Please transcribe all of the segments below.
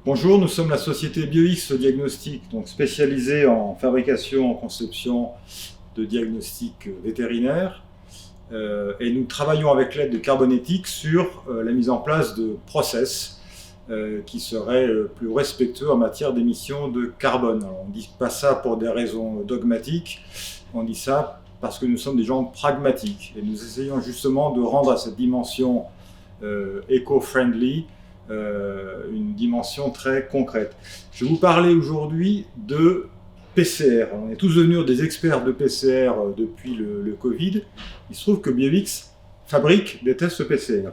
Bonjour, nous sommes la société BioX Diagnostic, donc spécialisée en fabrication, en conception de diagnostics vétérinaires. Et nous travaillons avec l'aide de Carbonétique sur la mise en place de process qui seraient plus respectueux en matière d'émissions de carbone. Alors, on ne dit pas ça pour des raisons dogmatiques, on dit ça parce que nous sommes des gens pragmatiques. Et nous essayons justement de rendre à cette dimension éco-friendly une dimension très concrète. Je vais vous parler aujourd'hui de PCR. On est tous devenus des experts de PCR depuis le Covid. Il se trouve que BioX fabrique des tests PCR.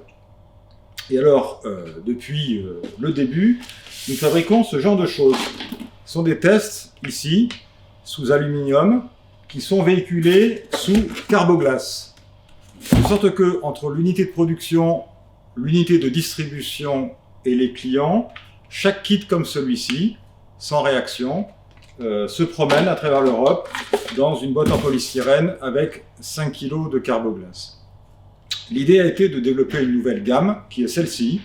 Et alors, depuis le début, nous fabriquons ce genre de choses. Ce sont des tests, ici, sous aluminium, qui sont véhiculés sous carboglace. De sorte que, entre l'unité de production, l'unité de distribution et les clients, chaque kit comme celui-ci, sans réaction, se promène à travers l'Europe dans une boîte en polystyrène avec 5 kg de carboglace. L'idée a été de développer une nouvelle gamme, qui est celle-ci,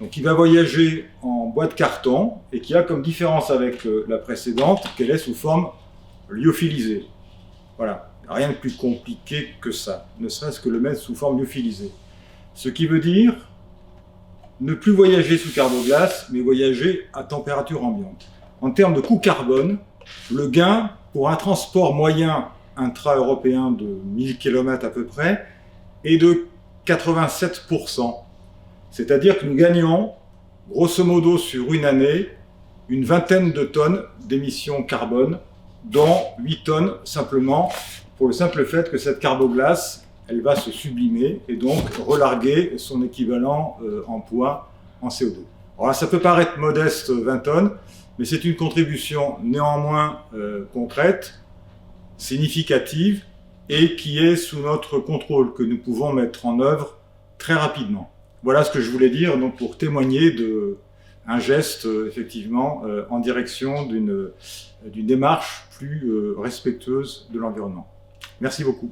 donc qui va voyager en boîte carton et qui a comme différence avec la précédente qu'elle est sous forme lyophilisée. Voilà, rien de plus compliqué que ça, ne serait-ce que le mettre sous forme lyophilisée. Ce qui veut dire ne plus voyager sous carboglace, mais voyager à température ambiante. En termes de coût carbone, le gain pour un transport moyen intra-européen de 1000 km à peu près est de 87%. C'est-à-dire que nous gagnons, grosso modo sur une année, une vingtaine de tonnes d'émissions carbone, dont 8 tonnes simplement pour le simple fait que cette carboglace elle va se sublimer et donc relarguer son équivalent en poids en CO2. Alors là, ça peut paraître modeste, 20 tonnes, mais c'est une contribution néanmoins concrète, significative et qui est sous notre contrôle, que nous pouvons mettre en œuvre très rapidement. Voilà ce que je voulais dire donc, pour témoigner d'un geste effectivement en direction d'une démarche plus respectueuse de l'environnement. Merci beaucoup.